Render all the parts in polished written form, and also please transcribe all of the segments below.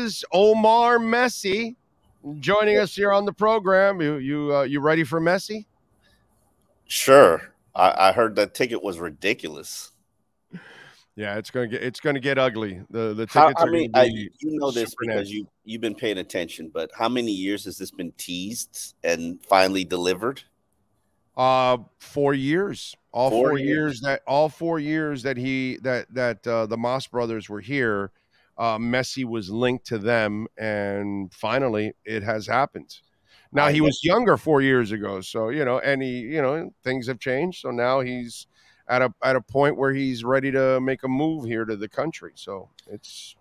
is Omar Messi joining us here on the program. You ready for Messi? Sure. I heard that ticket was ridiculous. Yeah, it's gonna get ugly. The tickets are going to be. You know this because you've been paying attention. But how many years has this been teased and finally delivered? 4 years. All 4 years that the Moss brothers were here, Messi was linked to them, and finally it has happened. Now he was younger 4 years ago, so things have changed. So now he's at a point where he's ready to make a move here to the country. So it's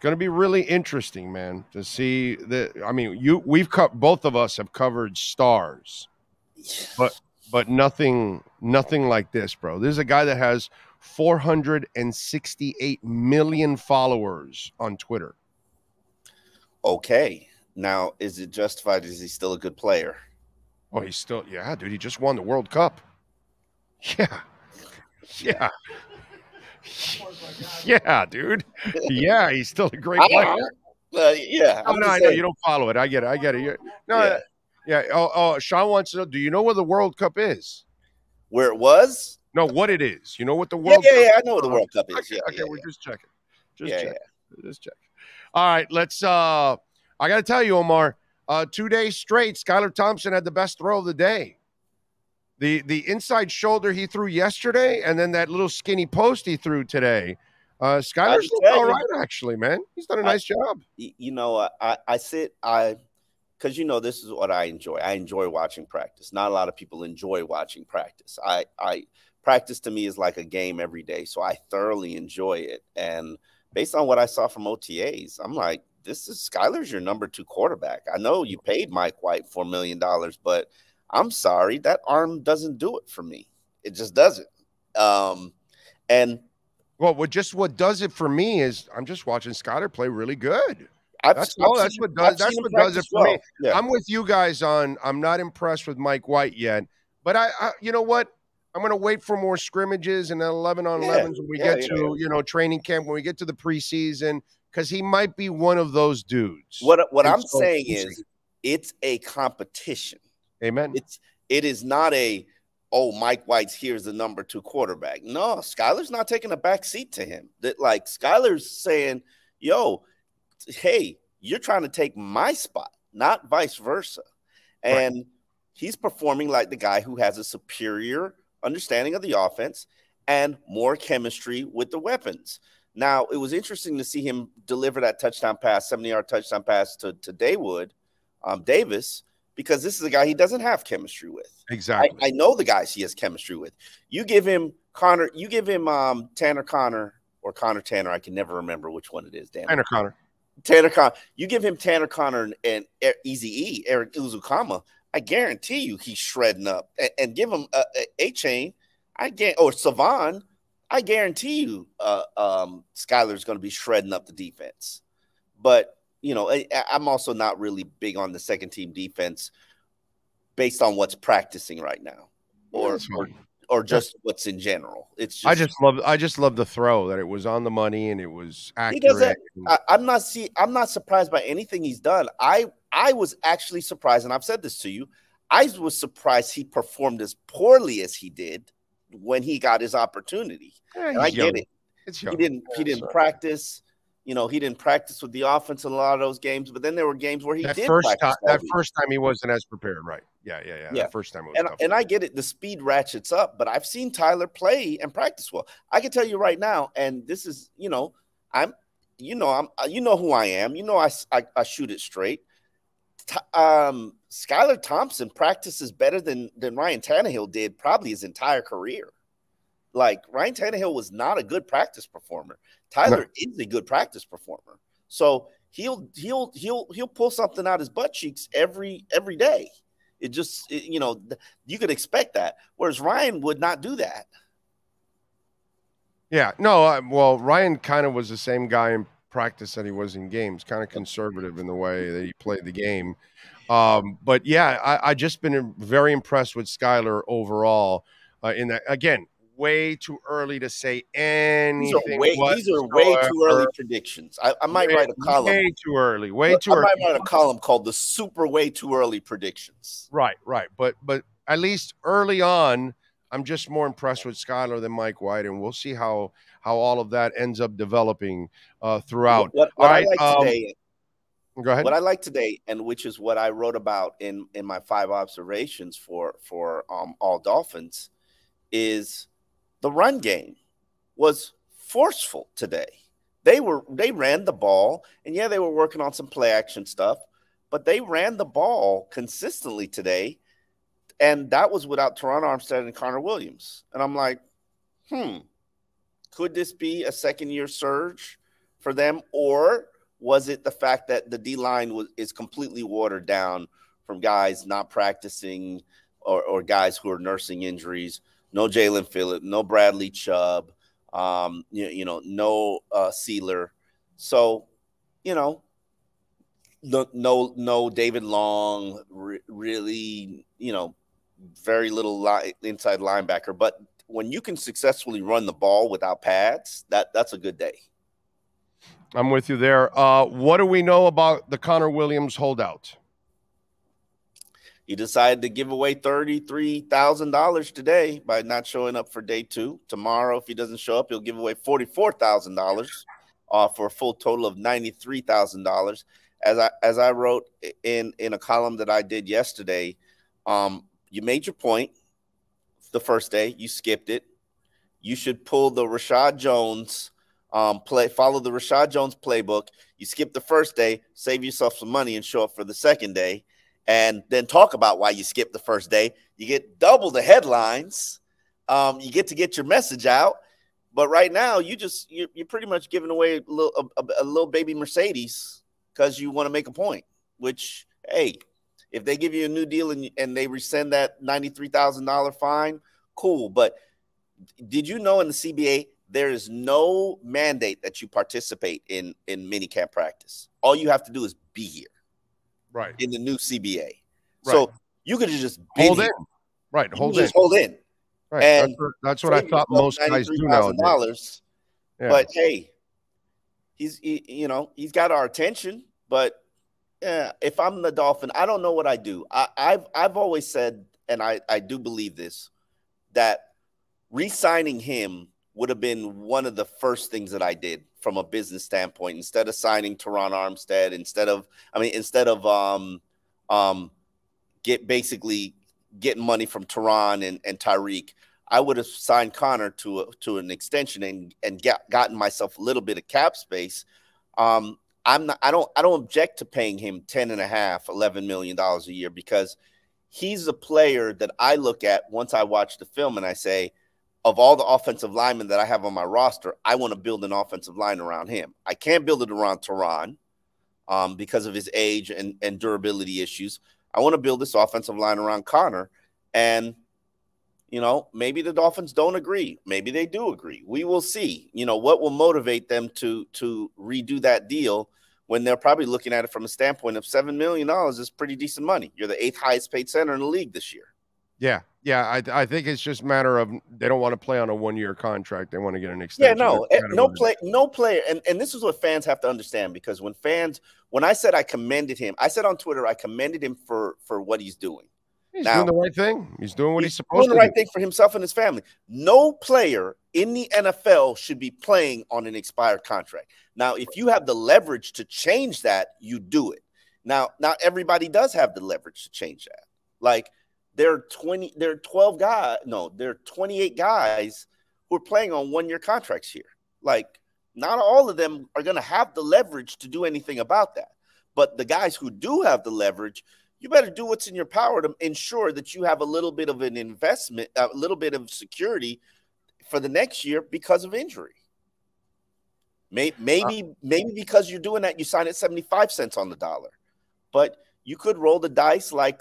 going to be really interesting, man, to see that. I mean, both of us have covered stars, but nothing like this, bro. This is a guy that has 468 million followers on Twitter. Okay. Now, is it justified? Is he still a good player? Oh, he's still, yeah, dude. He just won the World Cup. Yeah. Yeah, dude. Yeah, he's still a great player. Yeah. I know you don't follow it. I get it. Yeah. Oh, Sean wants to know, do you know where the World Cup is? Where it was? No, what it is. You know what the World Cup is? Yeah, I know what the World Cup is. We're just checking. Just check. All right, let's I got to tell you, Omar, 2 days straight, Skylar Thompson had the best throw of the day. The inside shoulder he threw yesterday, and then that little skinny post he threw today. Skylar's looked all right, actually, man. He's done a nice job. You know, because this is what I enjoy. I enjoy watching practice. Not a lot of people enjoy watching practice. Practice to me is like a game every day, so I thoroughly enjoy it. And based on what I saw from OTAs, I'm like, Skylar's your number 2 quarterback. I know you paid Mike White $4 million, but I'm sorry, that arm doesn't do it for me. It just doesn't. And what does it for me is I'm just watching Skylar play really good. That's what does it for me. Yeah. I'm with you guys on. I'm not impressed with Mike White yet, but I you know what? I'm going to wait for more scrimmages and 11-on-11s when we get to training camp, when we get to the preseason, because he might be one of those dudes. What I'm saying is, it's a competition. Amen. It is not Mike White's here's the number 2 quarterback. No, Skylar's not taking a back seat to him. That like Skylar's saying, hey, you're trying to take my spot, not vice versa. And he's performing like the guy who has a superior understanding of the offense and more chemistry with the weapons. Now, it was interesting to see him deliver that touchdown pass, 70-yard touchdown pass to Davis, because this is a guy he doesn't have chemistry with. Exactly. I know the guys he has chemistry with. You give him Tanner Connor or Connor Tanner. I can never remember which one it is. Damn. Tanner Connor. You give him Tanner Connor and Easy Eric Uzukama. I guarantee you he's shredding up. And give him A-Chain, or Savan. I guarantee you Skylar's going to be shredding up the defense. But, I'm also not really big on the second team defense based on what's practicing right now or just what's in general. It's just, I just love the throw, that it was on the money and it was accurate. I'm not surprised by anything he's done. I was actually surprised, and I've said this to you, I was surprised he performed as poorly as he did when he got his opportunity. And I get it. He didn't practice. He didn't practice with the offense in a lot of those games, but then there were games where he did practice. That first time he wasn't as prepared, right? Yeah. That first time it was tough. And I get it. The speed ratchets up, but I've seen Tyler play and practice well. I can tell you right now, and this is, you know who I am. I shoot it straight. Skylar Thompson practices better than Ryan Tannehill did probably his entire career. Like, Ryan Tannehill was not a good practice performer. Tyler is a good practice performer. So he'll pull something out his butt cheeks every day. You could expect that. Whereas Ryan would not do that. Yeah, no, well, Ryan kind of was the same guy in practice that he was in games, kind of conservative in the way that he played the game. But yeah, I just been very impressed with Skylar overall. In that, again, way too early to say anything These are way too early whatsoever. predictions. I might write a column. Way too early. Way too I early. might write a column called the super way too early predictions. Right. But at least early on, I'm just more impressed with Skylar than Mike White, and we'll see how all of that ends up developing throughout. What All I right. like today. Go ahead. What I like today, and which is what I wrote about in my 5 observations for all Dolphins, is the run game was forceful today. They ran the ball, and yeah, they were working on some play action stuff, but they ran the ball consistently today, and that was without Teron Armstead and Connor Williams. And I'm like, could this be a second-year surge for them, or was it the fact that the D-line is completely watered down from guys not practicing or guys who are nursing injuries? No Jalen Phillips, no Bradley Chubb, no Sealer. So, no David Long, really, very little inside linebacker. But when you can successfully run the ball without pads, that's a good day. I'm with you there. What do we know about the Connor Williams holdout? He decided to give away $33,000 today by not showing up for day 2. Tomorrow, if he doesn't show up, he'll give away $44,000 for a full total of $93,000. As I wrote in a column that I did yesterday, you made your point the first day. You skipped it. You should pull the Rashad Jones follow the Rashad Jones playbook. You skip the first day, save yourself some money, and show up for the second day, and then talk about why you skipped the first day. You get double the headlines. You get your message out. But right now, you're pretty much giving away a little baby Mercedes because you want to make a point. Which, hey, if they give you a new deal and they rescind that $93,000 fine, cool. But did you know in the CBA, there is no mandate that you participate in minicamp practice. All you have to do is be here. Right. In the new CBA. Right. So you could have just hold in. Right. Hold in. Right. And that's what I thought most guys do nowadays. Yeah. But hey, he's got our attention. But if I'm the Dolphin, I don't know what I do. I've always said, and I do believe this, that re-signing him would have been one of the first things that I did from a business standpoint. Instead of signing Teron Armstead, instead of getting money from Teron and Tyreek, I would have signed Connor to an extension and gotten myself a little bit of cap space. I don't object to paying him $10.5–11 million a year, because he's a player that I look at once I watch the film and I say, of all the offensive linemen that I have on my roster, I want to build an offensive line around him. I can't build it around Teron because of his age and durability issues. I want to build this offensive line around Connor. And, maybe the Dolphins don't agree. Maybe they do agree. We will see. What will motivate them to redo that deal when they're probably looking at it from a standpoint of $7 million is pretty decent money. You're the 8th highest paid center in the league this year. Yeah. I think it's just a matter of they don't want to play on a 1-year contract. They want to get an extension. Yeah, no player. And this is what fans have to understand, because when I said I commended him, I said on Twitter, I commended him for what he's doing. He's doing the right thing. He's doing what he's supposed to do. Doing the right thing for himself and his family. No player in the NFL should be playing on an expired contract. Now, if you have the leverage to change that, you do it. Now everybody does have the leverage to change that. Like, there are 28 guys who are playing on 1-year contracts here. Like, not all of them are going to have the leverage to do anything about that. But the guys who do have the leverage, you better do what's in your power to ensure that you have a little bit of an investment, a little bit of security for the next year because of injury. Maybe because you're doing that, you sign at 75 cents on the dollar. But you could roll the dice like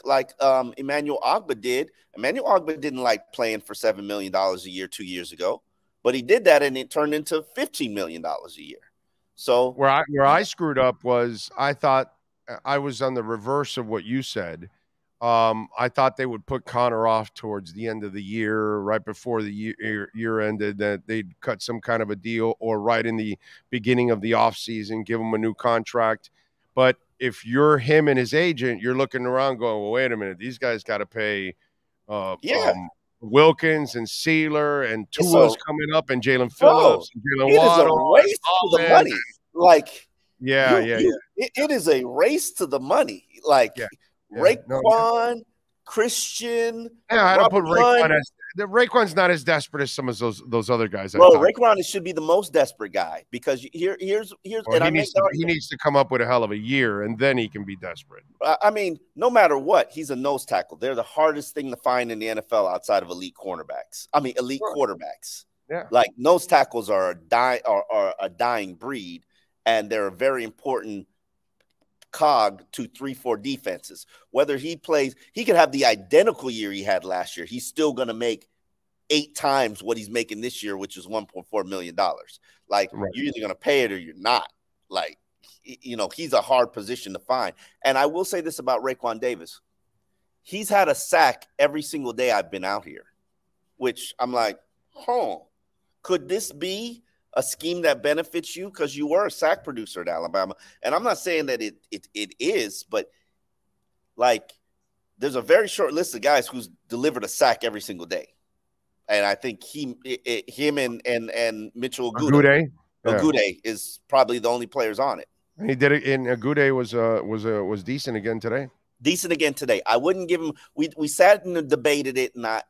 Emmanuel Ogbah did. Emmanuel Ogbah didn't like playing for $7 million a year 2 years ago, but he did that and it turned into $15 million a year. So where I screwed up was I thought I was on the reverse of what you said. I thought they would put Connor off towards the end of the year, right before the year ended, that they'd cut some kind of a deal, or right in the beginning of the offseason, give him a new contract. But if you're him and his agent, you're looking around going, well, wait a minute, these guys got to pay Yeah. Wilkins and Sealer, and Tua's So, coming up, and Jalen bro, Phillips and Jalen it is a Waddle race to the and Allen. money. Like, Yeah, it is a race to the money. Like, yeah. Raekwon, Christian, Yeah, I don't put Robert Raekwon Hunt. as Raekwon's not as desperate as some of those other guys. Bro, Raekwon should be the most desperate guy, because here's well, and he needs to come up with a hell of a year, and then he can be desperate. I mean, no matter what, he's a nose tackle. They're the hardest thing to find in the NFL outside of elite cornerbacks. I mean, elite quarterbacks. Yeah, like nose tackles are a dying breed, and they're a very important cog to 3-4 defenses. Whether he plays, he could have the identical year he had last year. He's still going to make 8 times what he's making this year, which is $1.4 million. Like, right. You're either going to pay it or you're not. Like, you know, he's a hard position to find. And I will say this about Raekwon Davis. He's had a sack every single day I've been out here, which I'm like, could this be a scheme that benefits you? Because you were a sack producer at Alabama. And I'm not saying that it is, but like, there's a very short list of guys who's delivered a sack every single day. And I think him and Mitchell Agude is probably the only players on it. And he did it. And Agude was decent again today. Decent again today. I wouldn't give him. We sat and debated it, and I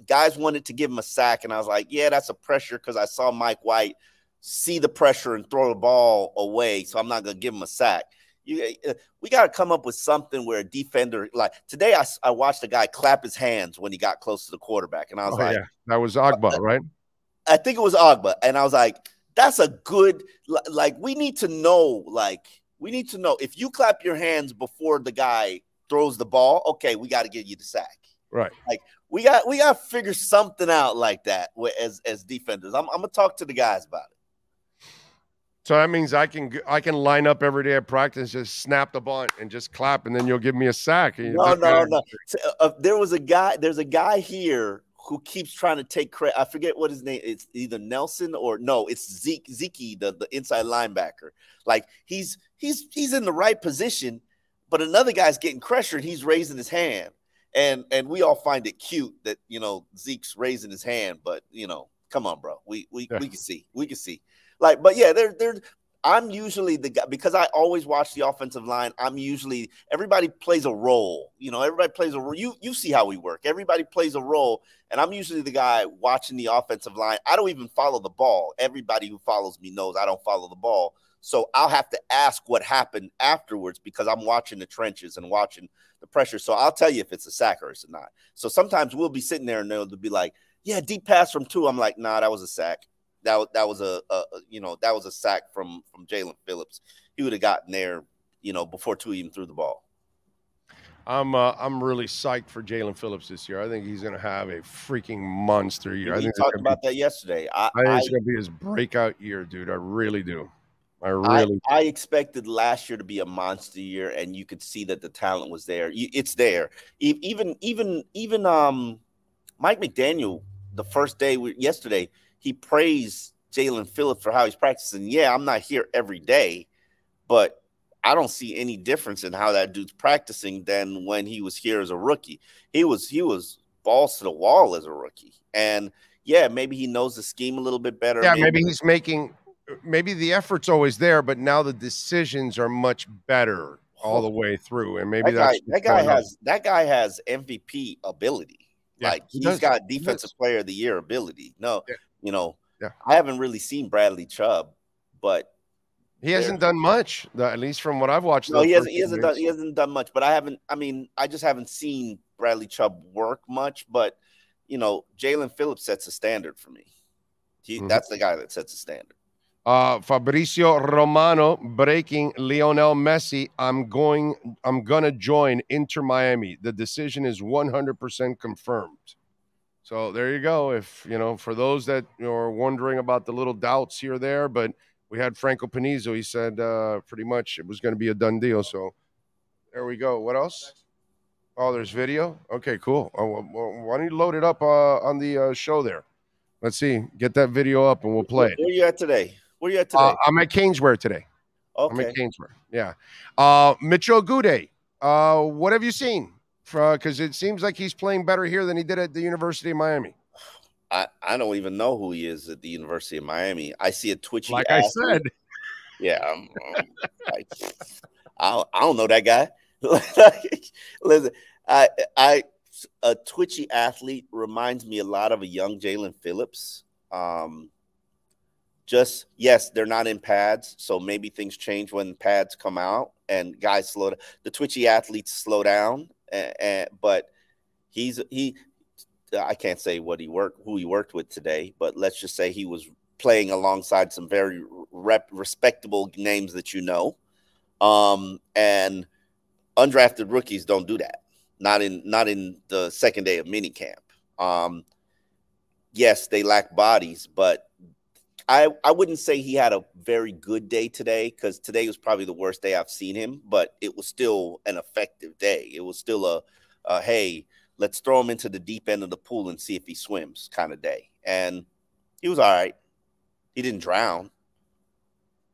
guys wanted to give him a sack, and I was like, yeah, that's a pressure, because I saw Mike White see the pressure and throw the ball away, so I'm not gonna give him a sack. We got to come up with something where a defender, like today, I watched a guy clap his hands when he got close to the quarterback, and I was like, yeah, that was Agba, right? I think it was Agba, and I was like, that's a good, like, we need to know, if you clap your hands before the guy throws the ball, okay, we got to give you the sack. Right. Like, we got to figure something out like that as defenders. I'm going to talk to the guys about it. So that means I can line up every day at practice, just snap the bunt and just clap, and then you'll give me a sack. No. There's a guy here who keeps trying to take credit. I forget what his name is. It's either Nelson or no, it's Zeke, the inside linebacker. Like, he's in the right position, but another guy's getting pressured. He's raising his hand, and we all find it cute that, you know, Zeke's raising his hand. But, you know, come on, bro. We can see. Like, but yeah, I'm usually the guy, because I always watch the offensive line. Everybody plays a role. You know, everybody plays a role. You see how we work. Everybody plays a role, and I'm usually the guy watching the offensive line. I don't even follow the ball. Everybody who follows me knows I don't follow the ball. So I'll have to ask what happened afterwards, because I'm watching the trenches and watching the pressure. So I'll tell you if it's a sack or it's not. So sometimes we'll be sitting there and they'll be like, yeah, deep pass from 2. I'm like, nah, that was a sack. That was a sack from Jalen Phillips. He would have gotten there, you know, before 2 even threw the ball. I'm really psyched for Jalen Phillips this year. I think he's going to have a freaking monster year. I think talked about that yesterday. I think it's going to be his breakout year, dude. I really do. I expected last year to be a monster year, and you could see that the talent was there. It's there. Even Mike McDaniel, the first day yesterday, he praised Jalen Phillips for how he's practicing. Yeah, I'm not here every day, but I don't see any difference in how that dude's practicing than when he was here as a rookie. He was balls to the wall as a rookie. And yeah, maybe he knows the scheme a little bit better. Yeah, maybe the effort's always there, but now the decisions are much better all the way through. And maybe that guy has MVP ability. Yeah, like, he's got defensive player of the year ability. No. Yeah. You know, I haven't really seen Bradley Chubb, but he hasn't done much, at least from what I've watched. No, he hasn't done much, but I just haven't seen Bradley Chubb work much. But, you know, Jalen Phillips sets a standard for me. That's the guy that sets a standard. Fabrizio Romano breaking Lionel Messi. I'm gonna join Inter Miami. The decision is 100% confirmed. So there you go. If, you know, for those that are wondering about the little doubts here or there, but we had Franco Panizzo. He said pretty much it was going to be a done deal. So there we go. What else? Oh, there's video. Okay, cool. Why don't you load it up on the show there? Let's see. Get that video up, and we'll play it. Where you at today? Where you at today? I'm at Caneswear today. I'm at Okay. Caneswear. Yeah. Mitchell Gude. What have you seen? Because it seems like he's playing better here than he did at the University of Miami. I don't even know who he is at the University of Miami. I see a twitchy. Like I said. Yeah. I don't know that guy. Listen, a twitchy athlete reminds me a lot of a young Jalen Phillips. Just yes, they're not in pads, so maybe things change when pads come out and guys slow down. The twitchy athletes slow down, but he. I can't say who he worked with today, but let's just say he was playing alongside some very respectable names that you know. And undrafted rookies don't do that. Not in the second day of minicamp. Yes, they lack bodies, but I wouldn't say he had a very good day today, because today was probably the worst day I've seen him, but it was still an effective day. It was still a hey, let's throw him into the deep end of the pool and see if he swims kind of day. And he was all right. He didn't drown.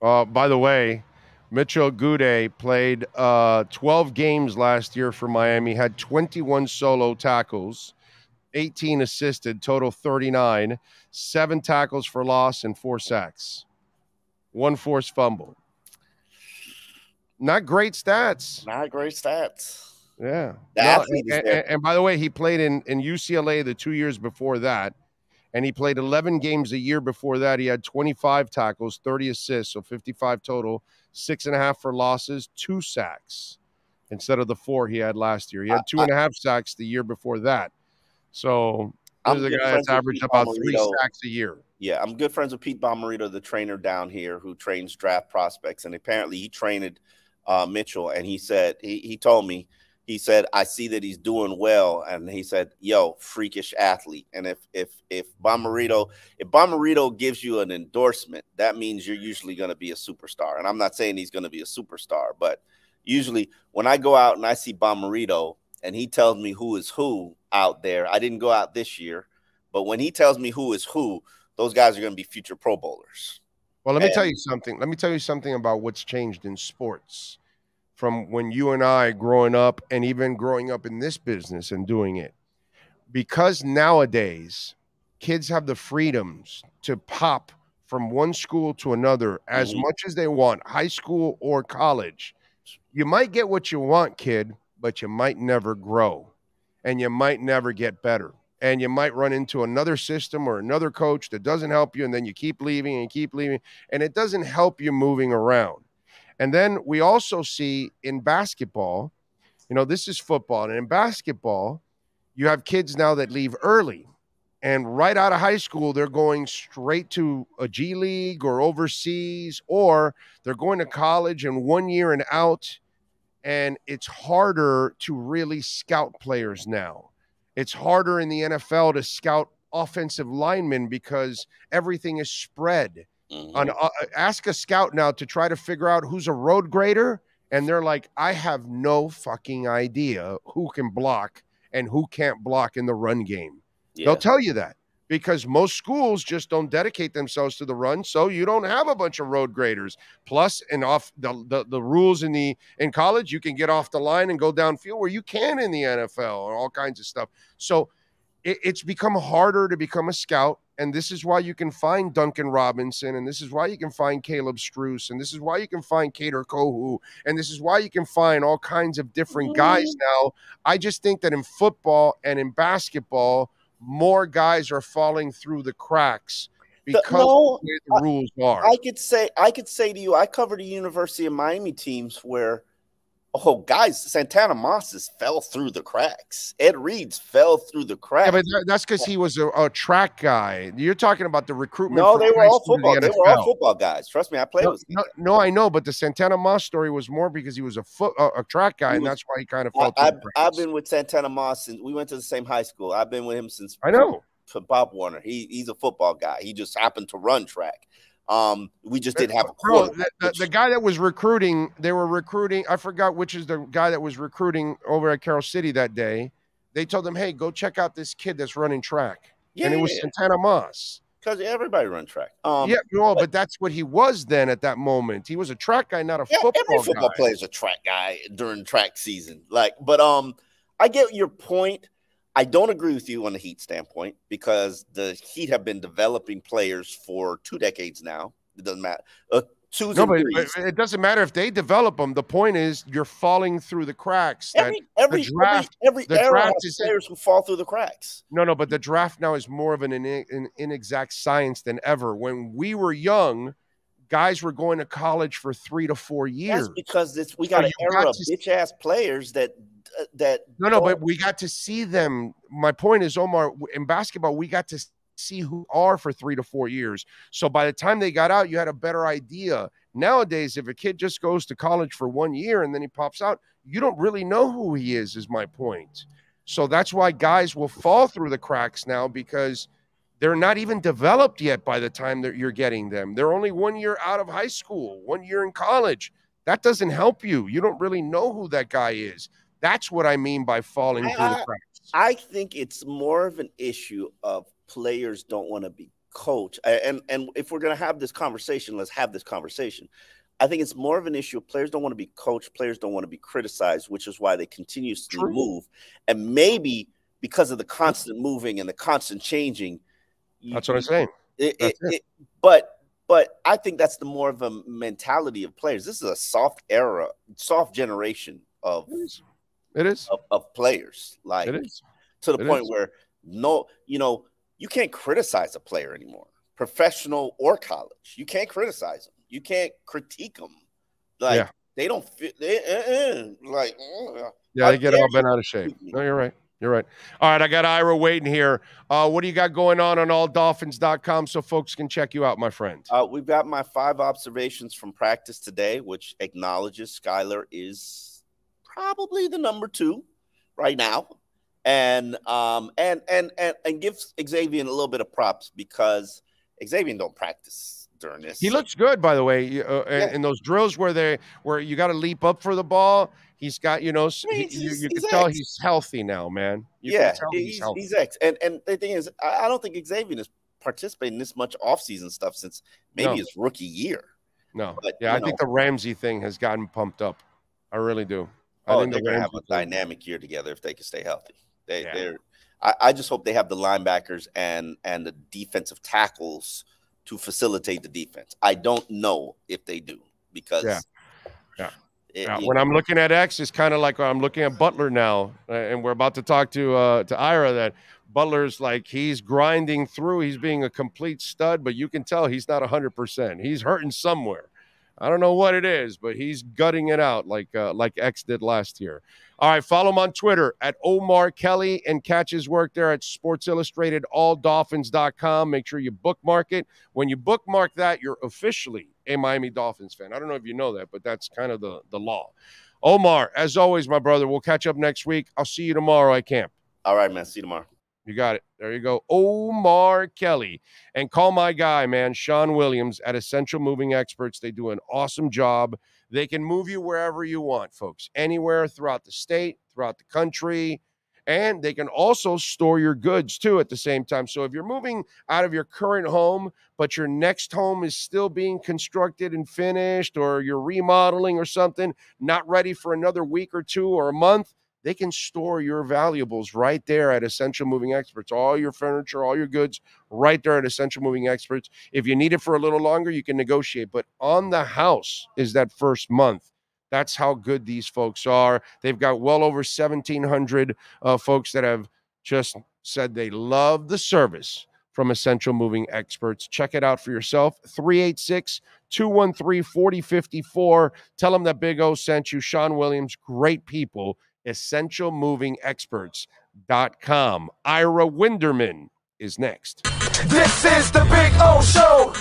By the way, Mitchell Gude played 12 games last year for Miami, had 21 solo tackles, 18 assisted, total 39, 7 tackles for loss, and 4 sacks, 1 forced fumble. Not great stats. Not great stats. Yeah. And by the way, he played in UCLA the 2 years before that, and he played 11 games a year before that. He had 25 tackles, 30 assists, so 55 total, 6.5 for losses, 2 sacks instead of the 4 he had last year. He had 2.5 sacks the year before that. So this is a guy that's averaged about 3 sacks a year. Yeah, I'm good friends with Pete Bomarito, the trainer down here who trains draft prospects, and apparently he trained Mitchell, and he said he told me. He said, I see that he's doing well. And he said, yo, freakish athlete. And if Bomarito gives you an endorsement, that means you're usually going to be a superstar. And I'm not saying he's going to be a superstar, but usually when I go out and I see Bomarito and he tells me who is who out there, I didn't go out this year, but when he tells me who is who, those guys are going to be future Pro Bowlers. Well, let me tell you something. Let me tell you something about what's changed in sports from when you and I growing up, and even growing up in this business and doing it. Because nowadays kids have the freedoms to pop from one school to another as much as they want, high school or college. You might get what you want, kid, but you might never grow, and you might never get better. And you might run into another system or another coach that doesn't help you, and then you keep leaving and keep leaving, and it doesn't help you moving around. And then we also see in basketball, this is football. And in basketball, you have kids now that leave early. And right out of high school, they're going straight to a G League or overseas, or they're going to college and 1 year and out. And it's harder to really scout players now. It's harder in the NFL to scout offensive linemen because everything is spread. Ask a scout now to try to figure out who's a road grader, and they're like, I have no fucking idea who can block and who can't block in the run game. Yeah. They'll tell you that because most schools just don't dedicate themselves to the run, so you don't have a bunch of road graders. Plus, and off the rules in college, you can get off the line and go downfield where you can in the NFL or all kinds of stuff. So it's become harder to become a scout. And this is why you can find Duncan Robinson, and this is why you can find Caleb Struess, and this is why you can find Kader Kohu, and this is why you can find all kinds of different guys now. I just think that in football and in basketball, more guys are falling through the cracks because of the way the rules are. I could say to you, I covered the University of Miami teams where guys, Santana Moss fell through the cracks. Ed Reed's fell through the cracks. Yeah, but that's because he was a track guy. You're talking about the recruitment. No, they were all football. They were all football guys. Trust me, I played with. No, I know, but the Santana Moss story was more because he was a track guy, and that's why he kind of fell through the cracks. I've been with Santana Moss since we went to the same high school. I've been with him since. I know. For Bob Warner, he's a football guy. He just happened to run track. We just didn't have a Bro, quarterback. the guy that was recruiting, they were recruiting. I forgot which is the guy that was recruiting over at Carroll City that day. They told him, "Hey, go check out this kid that's running track," and it was Santana Moss. Because everybody run track. Yeah, no, but that's what he was then at that moment. He was a track guy, not a football guy. Every football player is a track guy during track season. But I get your point. I don't agree with you on the Heat standpoint because the Heat have been developing players for 2 decades now. It doesn't matter. No, but it doesn't matter if they develop them. The point is you're falling through the cracks. Every era has players who fall through the cracks. No, but the draft now is more of an inexact science than ever. When we were young, guys were going to college for 3 to 4 years. That's because we got an era of bitch-ass players that No, but we got to see them. My point is, Omar, in basketball, we got to see who are for 3 to 4 years. So by the time they got out, you had a better idea. Nowadays, if a kid just goes to college for 1 year and then he pops out, you don't really know who he is my point. So that's why guys will fall through the cracks now because they're not even developed yet by the time that you're getting them. They're only 1 year out of high school, 1 year in college. That doesn't help you. You don't really know who that guy is. That's what I mean by falling through the cracks. I think it's more of an issue of players don't want to be coached. And if we're going to have this conversation, let's have this conversation. I think it's more of an issue of players don't want to be coached. Players don't want to be criticized, which is why they continuously move. And maybe because of the constant moving and the constant changing. That's what I'm saying. But I think that's the more of a mentality of players. This is a soft generation of of players. Like it is. To the point where you can't criticize a player anymore, professional or college. You can't criticize them. You can't critique them. Like they don't fit. They get all bent out of shape. No, you're right. You're right. All right, I got Ira waiting here. What do you got going on alldolphins.com so folks can check you out, my friend? We've got my 5 observations from practice today, which acknowledges Skylar is probably the number 2 right now. And gives Xavier a little bit of props because Xavier don't practice during this. He looks good, by the way, in those drills where you got to leap up for the ball. He's got, you can tell he's healthy now, man. He's X. And the thing is, I don't think Xavier is participating this much offseason stuff since maybe his rookie year. No, but, I think the Ramsey thing has gotten pumped up. I really do. I think they're going to have a dynamic year together if they can stay healthy. I just hope they have the linebackers and the defensive tackles to facilitate the defense. I don't know if they do because when I'm looking at X, it's kind of like I'm looking at Butler now, and we're about to talk to Ira that Butler's like he's grinding through. He's being a complete stud, but you can tell he's not 100%. He's hurting somewhere. I don't know what it is, but he's gutting it out like X did last year. All right, follow him on Twitter at Omar Kelly and catch his work there at Sports Illustrated, alldolphins.com. Make sure you bookmark it. When you bookmark that, you're officially a Miami Dolphins fan. I don't know if you know that, but that's kind of the law. Omar, as always, my brother, we'll catch up next week. I'll see you tomorrow at camp. All right, man. See you tomorrow. You got it. There you go. Omar Kelly. And call my guy, man, Sean Williams at Essential Moving Experts. They do an awesome job. They can move you wherever you want, folks, anywhere throughout the state, throughout the country. And they can also store your goods, too, at the same time. So if you're moving out of your current home, but your next home is still being constructed and finished, or you're remodeling or something, not ready for another week or 2 or a month, they can store your valuables right there at Essential Moving Experts. All your furniture, all your goods, right there at Essential Moving Experts. If you need it for a little longer, you can negotiate. But on the house is that first month. That's how good these folks are. They've got well over 1,700 folks that have just said they love the service from Essential Moving Experts. Check it out for yourself. 386-213-4054. Tell them that Big O sent you. Sean Williams, great people. EssentialMovingExperts.com. Ira Winderman is next. This is the Big O Show.